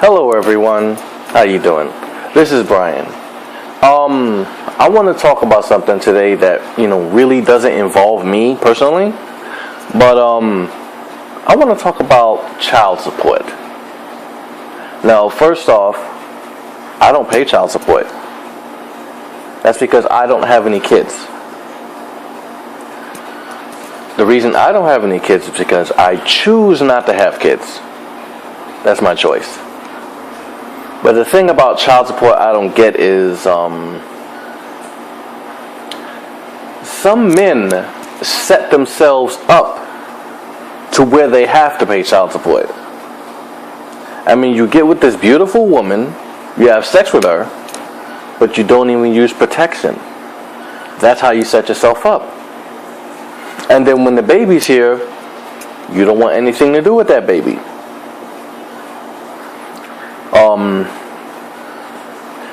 Hello everyone, how you doing? This is Brian. I want to talk about something today that, really doesn't involve me personally, but I want to talk about child support. Now, first off, I don't pay child support. That's because I don't have any kids. The reason I don't have any kids is because I choose not to have kids. That's my choice. But the thing about child support I don't get is some men set themselves up to where they have to pay child support. I mean, you get with this beautiful woman, you have sex with her, but you don't even use protection. That's how you set yourself up. And then when the baby's here, you don't want anything to do with that baby.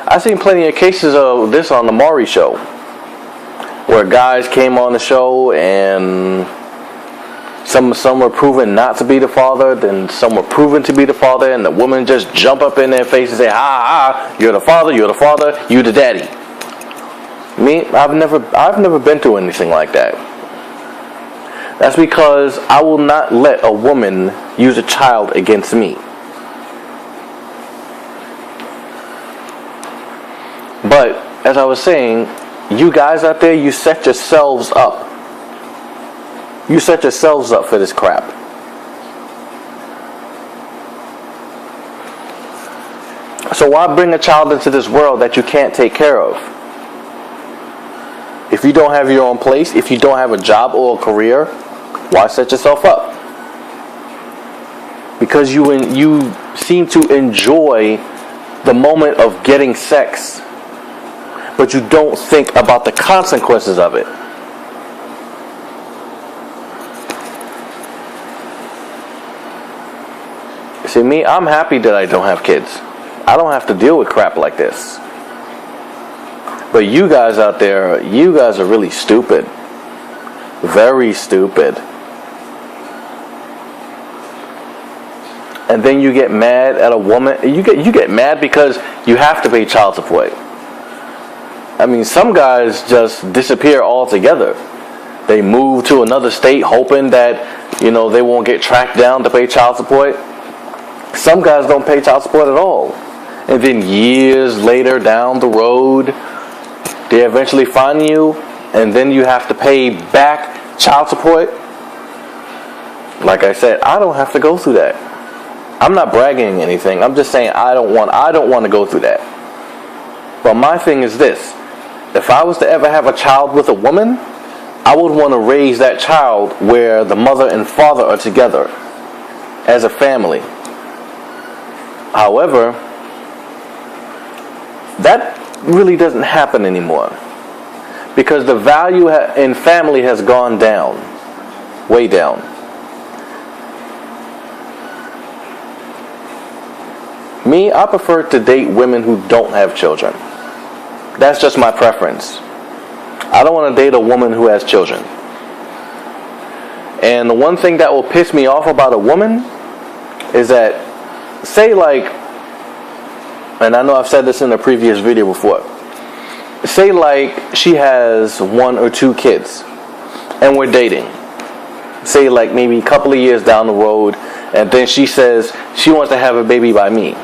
I've seen plenty of cases of this on the Maury show, where guys came on the show and some were proven not to be the father, then some were proven to be the father, and the woman just jump up in their face and say, "Ha, you're the father, you the daddy." Me, I've never been through anything like that. That's because I will not let a woman use a child against me. But, as I was saying, you guys out there, you set yourselves up. You set yourselves up for this crap. So why bring a child into this world that you can't take care of? If you don't have your own place, if you don't have a job or a career, why set yourself up? Because you seem to enjoy the moment of getting sex, but you don't think about the consequences of it. See, me, I'm happy that I don't have kids. I don't have to deal with crap like this. But you guys out there, you guys are really stupid. Very stupid. And then you get mad at a woman. You get mad because you have to pay child support. I mean, some guys just disappear altogether. They move to another state hoping that, they won't get tracked down to pay child support. Some guys don't pay child support at all. And then years later down the road, they eventually find you, and then you have to pay back child support. Like I said, I don't have to go through that. I'm not bragging anything. I'm just saying I don't want to go through that. But my thing is this. If I was to ever have a child with a woman, I would want to raise that child where the mother and father are together as a family. However, that really doesn't happen anymore, because the value in family has gone down, way down. Me, I prefer to date women who don't have children. That's just my preference. I don't want to date a woman who has children. And the one thing that will piss me off about a woman is that, say like, and I know I've said this in a previous video before, say like she has 1 or 2 kids and we're dating. Say like maybe a couple of years down the road, and then she says she wants to have a baby by me.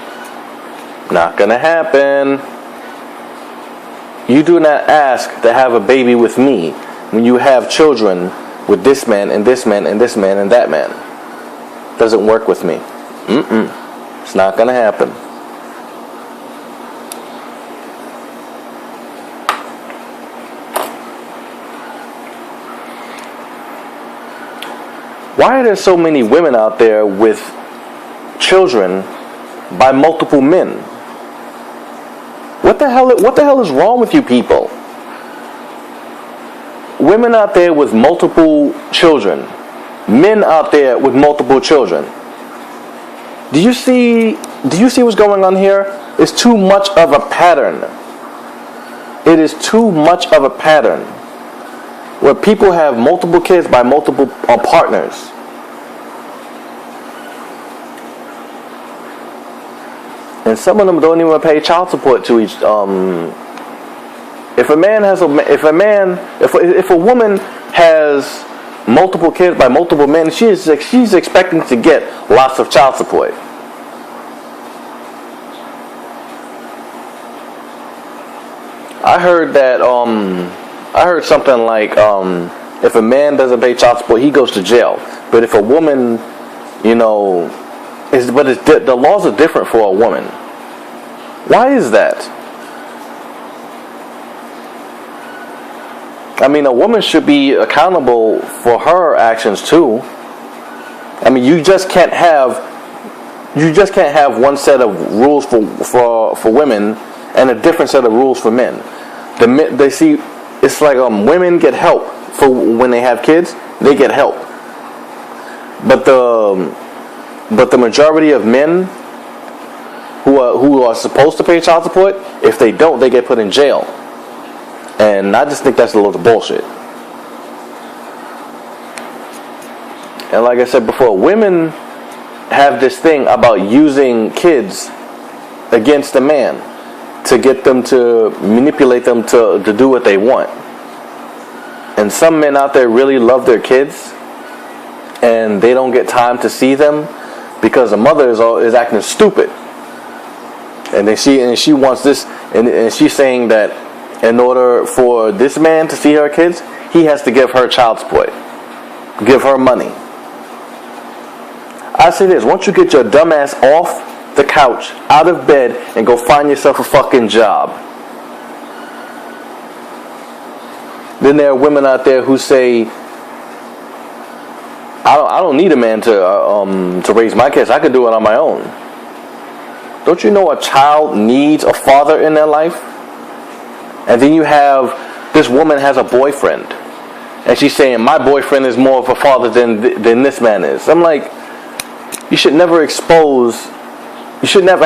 Not gonna happen. You do not ask to have a baby with me when you have children with this man and this man and this man and that man. Doesn't work with me. It's not gonna happen. Why are there so many women out there with children by multiple men? What the hell is wrong with you people? Women out there with multiple children. Men out there with multiple children. Do you see what's going on here? It's too much of a pattern. It is too much of a pattern where people have multiple kids by multiple partners. And some of them don't even pay child support to each. If a woman has multiple kids by multiple men, she's expecting to get lots of child support. I heard that. I heard something like, if a man doesn't pay child support, he goes to jail. But if a woman, the laws are different for a woman. Why is that? I mean, a woman should be accountable for her actions too. I mean, you just can't have one set of rules for women and a different set of rules for men. They see, it's like women get help for when they have kids. They get help, but the majority of men who are supposed to pay child support, if they don't, they get put in jail. And I just think that's a load of bullshit. And like I said before, women have this thing about using kids against a man to get them to manipulate them to do what they want. And some men out there really love their kids, and they don't get time to see them because the mother is acting stupid. And then she wants this, and she's saying that in order for this man to see her kids, he has to give her child support, give her money. I say this: once you get your dumb ass off the couch, out of bed, and go find yourself a fucking job. Then there are women out there who say, I don't need a man to raise my kids. I can do it on my own. Don't you know a child needs a father in their life? And then you have, this woman has a boyfriend, and she's saying, my boyfriend is more of a father than this man is. I'm like, you should never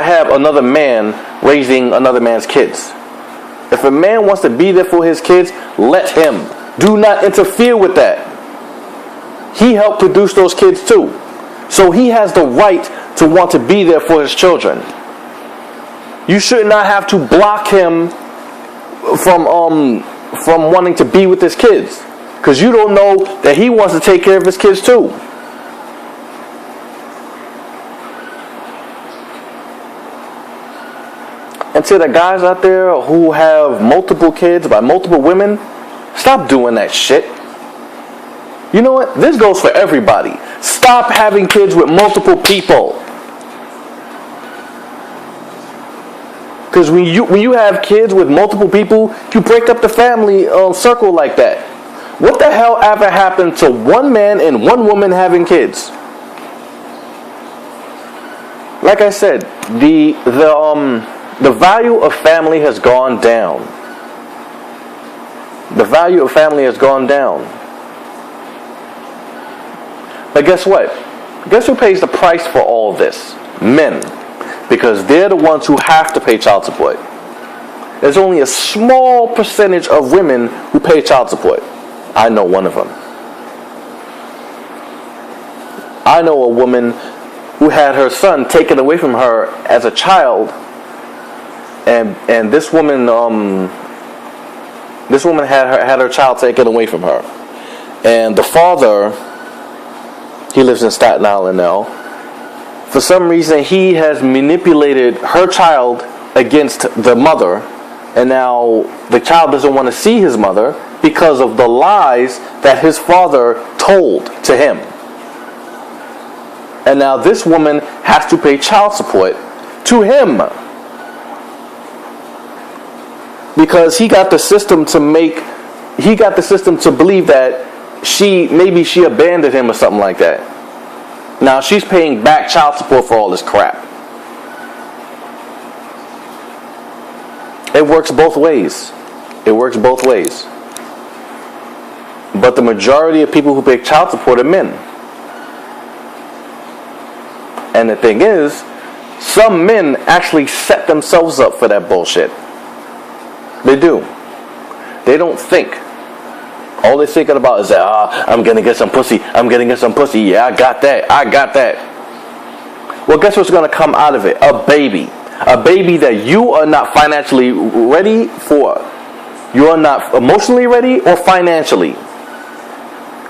have another man raising another man's kids. If a man wants to be there for his kids, let him. Do not interfere with that. He helped produce those kids too. So he has the right to want to be there for his children. You should not have to block him from wanting to be with his kids, because you don't know that he wants to take care of his kids too. And to the guys out there who have multiple kids by multiple women, stop doing that shit. You know what? This goes for everybody. Stop having kids with multiple people. Because when you have kids with multiple people, you break up the family circle like that. What the hell ever happened to one man and one woman having kids? Like I said, the value of family has gone down. The value of family has gone down. But guess what? Guess who pays the price for all this? Men. Because they're the ones who have to pay child support. There's only a small percentage of women who pay child support. I know one of them. I know a woman who had her son taken away from her as a child, and this woman had her child taken away from her, and the father, he lives in Staten Island now. For some reason, he has manipulated her child against the mother, and now the child doesn't want to see his mother because of the lies that his father told to him. And now this woman has to pay child support to him because he got the system to believe that she abandoned him or something like that. Now she's paying back child support for all this crap. It works both ways. It works both ways. But the majority of people who pay child support are men. And the thing is, some men actually set themselves up for that bullshit. They do. They don't think. All they're thinking about is that, I'm going to get some pussy. I'm going to get some pussy. Yeah, I got that. Well, guess what's going to come out of it? A baby. A baby that you are not financially ready for. You are not emotionally ready or financially.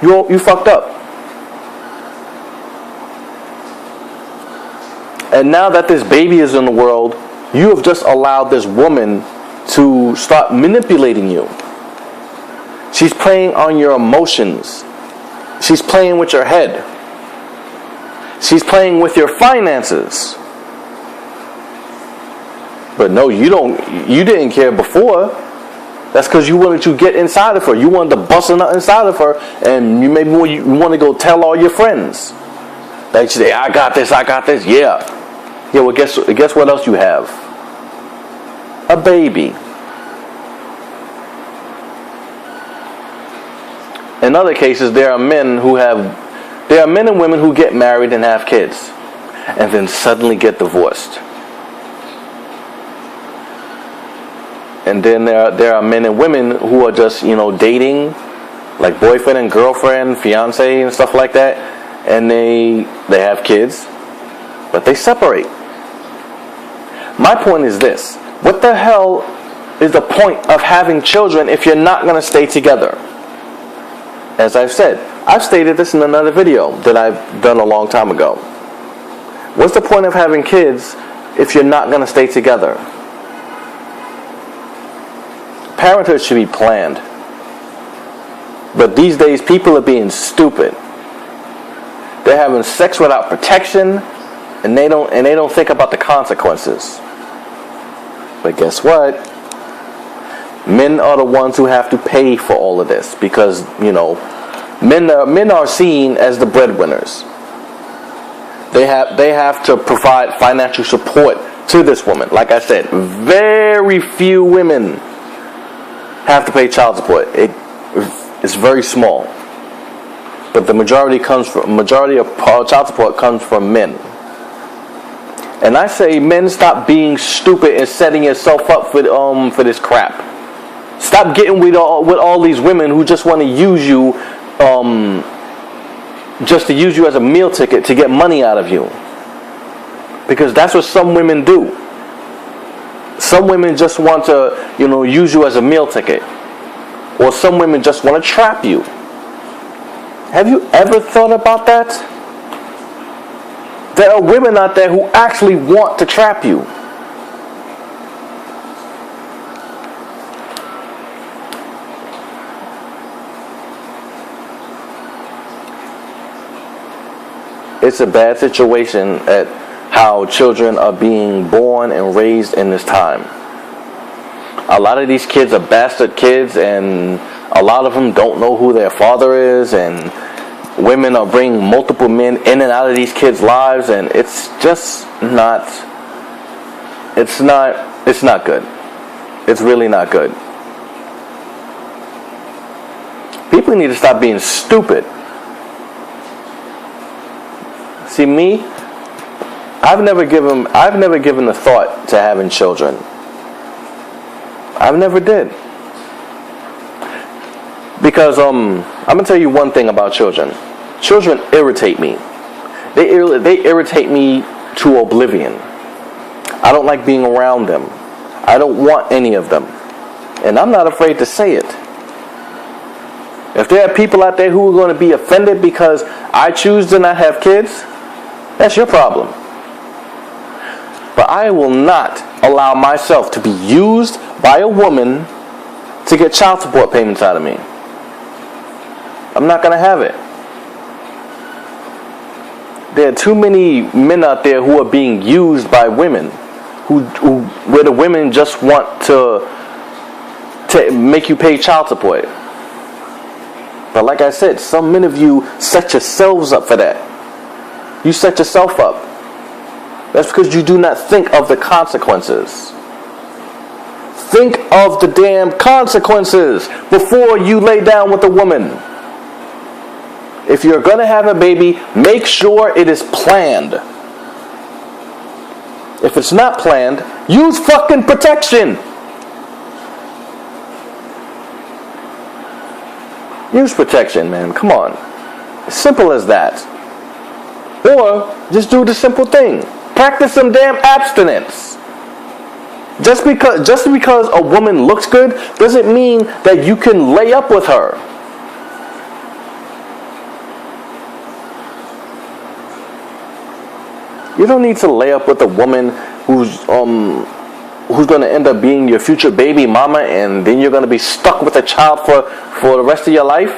You fucked up. And now that this baby is in the world, you have just allowed this woman to start manipulating you. She's playing on your emotions. She's playing with your head. She's playing with your finances. But no, you didn't care before. That's because you wanted to get inside of her. You wanted to bust a nut inside of her, and you want to go tell all your friends. That you say, I got this. Yeah. Yeah, well, guess what else you have? A baby. In other cases, there are men and women who get married and have kids, and then suddenly get divorced. And then there are men and women who are just, dating, like boyfriend and girlfriend, fiance and stuff like that, and they have kids, but they separate. My point is this: what the hell is the point of having children if you're not going to stay together? As I've stated this in another video that I've done a long time ago. What's the point of having kids if you're not going to stay together? Parenthood should be planned. But these days, people are being stupid. They're having sex without protection, and they don't think about the consequences. But guess what? Men are the ones who have to pay for all of this because, men are seen as the breadwinners. They have to provide financial support to this woman. Like I said, very few women have to pay child support. It's very small. But the majority of child support comes from men. And I say, men, stop being stupid and setting yourself up for this crap. Stop getting with all these women who just want to use you, just to use you as a meal ticket to get money out of you. Because that's what some women do. Some women just want to, use you as a meal ticket. Or some women just want to trap you. Have you ever thought about that? There are women out there who actually want to trap you. It's a bad situation at how children are being born and raised in this time. A lot of these kids are bastard kids, and a lot of them don't know who their father is, and women are bringing multiple men in and out of these kids' lives, and it's just not good. It's really not good. People need to stop being stupid. See, me, I've never given a thought to having children. I've never did. Because I'm gonna tell you one thing about children. Children irritate me. They irritate me to oblivion. I don't like being around them. I don't want any of them. And I'm not afraid to say it. If there are people out there who are going to be offended because I choose to not have kids, that's your problem. But I will not allow myself to be used by a woman to get child support payments out of me. I'm not going to have it. There are too many men out there who are being used by women, where the women just want to make you pay child support. But like I said, some men of you set yourselves up for that. You set yourself up. That's because you do not think of the consequences. Think of the damn consequences before you lay down with a woman. If you're going to have a baby, make sure it is planned. If it's not planned, use fucking protection. Use protection, man. Come on. As simple as that. Or just do the simple thing. Practice some damn abstinence. Just because a woman looks good doesn't mean that you can lay up with her. You don't need to lay up with a woman who's going to end up being your future baby mama, and then you're going to be stuck with a child for the rest of your life.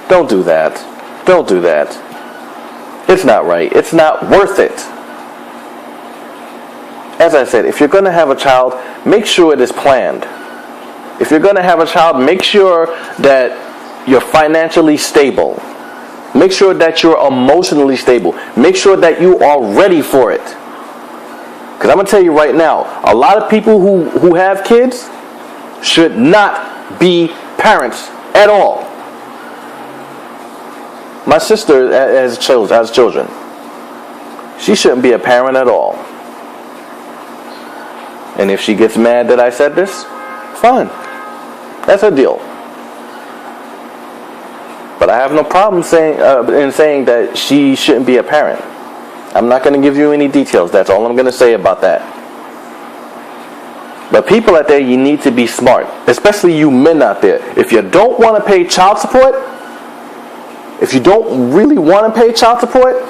Don't do that. Don't do that. It's not right. It's not worth it. As I said, if you're going to have a child, make sure it is planned. If you're going to have a child, make sure that you're financially stable. Make sure that you're emotionally stable. Make sure that you are ready for it. Because I'm going to tell you right now, a lot of people who have kids should not be parents at all. My sister has children. She shouldn't be a parent at all. And if she gets mad that I said this, fine. That's her deal. But I have no problem saying that she shouldn't be a parent. I'm not going to give you any details. That's all I'm going to say about that. But people out there, you need to be smart. Especially you men out there. If you don't want to pay child support, if you don't really want to pay child support,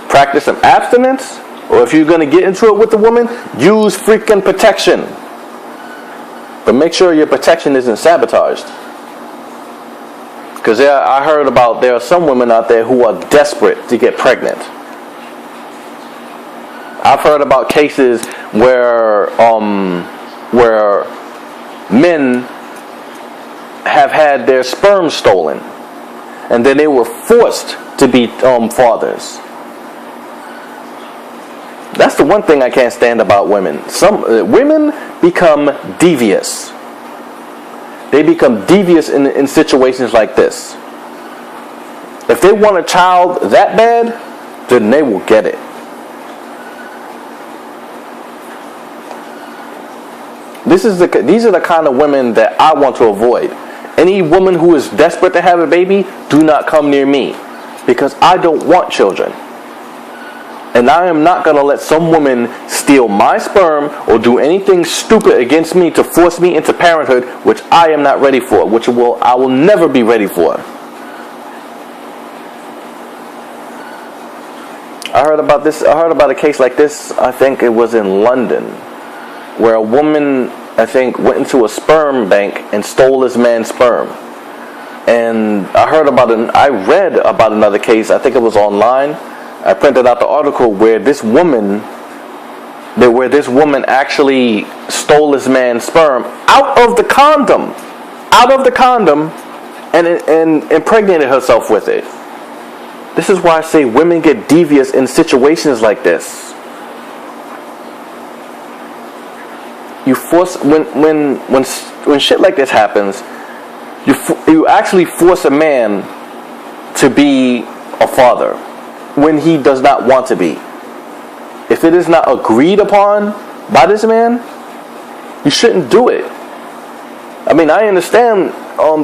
practice some abstinence. Or if you're going to get into it with a woman, use freaking protection. But make sure your protection isn't sabotaged. Because I heard about there are some women out there who are desperate to get pregnant. I've heard about cases where men have had their sperm stolen, and then they were forced to be fathers. That's the one thing I can't stand about women. Some women become devious. They become devious in situations like this. If they want a child that bad, then they will get it. These are the kind of women that I want to avoid. Any woman who is desperate to have a baby, do not come near me. Because I don't want children. And I am not going to let some woman steal my sperm or do anything stupid against me to force me into parenthood, which I am not ready for, which I will never be ready for. I heard about a case like this, I think it was in London, where a woman, I think, went into a sperm bank and stole this man's sperm. And I read about another case, I think it was online. I printed out the article where this woman actually stole this man's sperm out of the condom, and impregnated herself with it. This is why I say women get devious in situations like this. You force when shit like this happens, you actually force a man to be a father when he does not want to be. If it is not agreed upon by this man, you shouldn't do it. I mean, I understand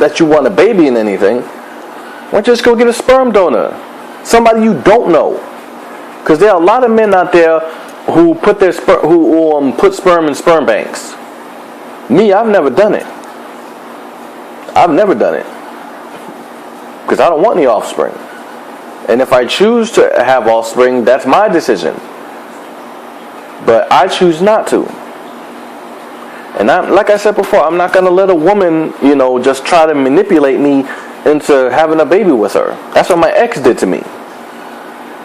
that you want a baby and anything. Why don't you just go get a sperm donor? Somebody you don't know. Because there are a lot of men out there who put put sperm in sperm banks. Me, I've never done it. Because I don't want any offspring. And if I choose to have offspring, that's my decision. But I choose not to. And like I said before, I'm not going to let a woman, just try to manipulate me into having a baby with her. That's what my ex did to me.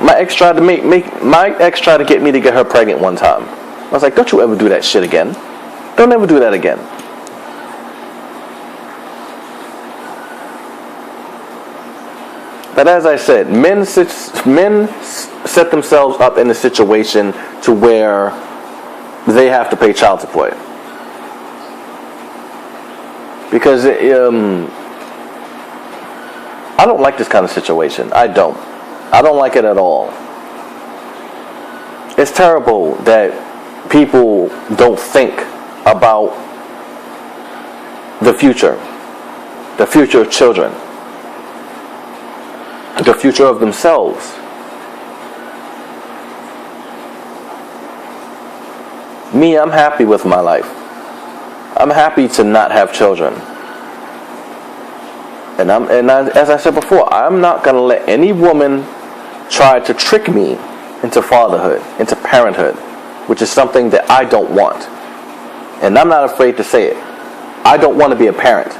My ex tried to get me to get her pregnant one time. I was like, don't you ever do that shit again. Don't ever do that again. But as I said, men set themselves up in a situation to where they have to pay child support. Because I don't like this kind of situation. I don't like it at all. It's terrible that people don't think about the future of children, the future of themselves. Me, I'm happy with my life. I'm happy to not have children. And as I said before, I'm not going to let any woman try to trick me into fatherhood, into parenthood, which is something that I don't want. And I'm not afraid to say it. I don't want to be a parent.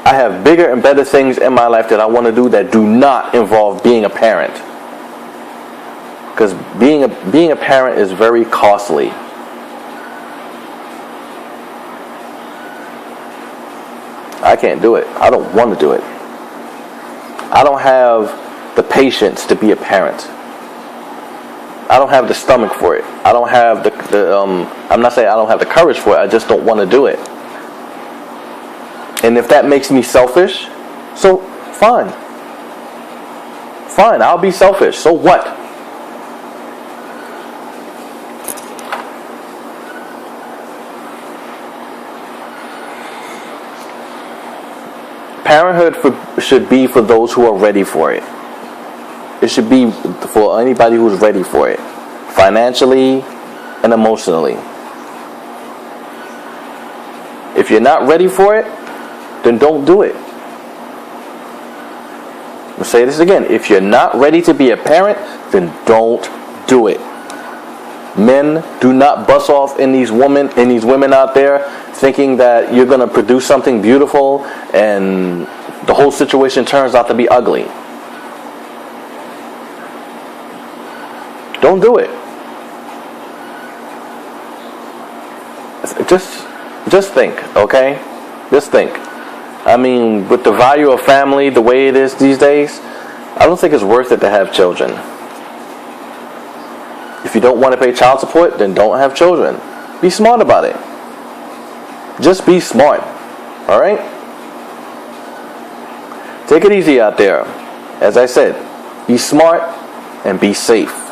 I have bigger and better things in my life that I want to do that do not involve being a parent. Because being a parent is very costly. I can't do it. I don't want to do it. I don't have the patience to be a parent. I don't have the stomach for it. I don't have I'm not saying I don't have the courage for it. I just don't want to do it. And if that makes me selfish, so fine. Fine, I'll be selfish. So what? Parenthood should be for those who are ready for it. It should be for anybody who's ready for it, financially and emotionally. If you're not ready for it, then don't do it. I'll say this again. If you're not ready to be a parent, then don't do it. Men, do not bust off in these women out there thinking that you're going to produce something beautiful and the whole situation turns out to be ugly. Don't do it. Just think, okay? Just think. I mean, with the value of family the way it is these days, I don't think it's worth it to have children. If you don't want to pay child support, then don't have children. Be smart about it. Just be smart. Alright? Take it easy out there. As I said, be smart and be safe.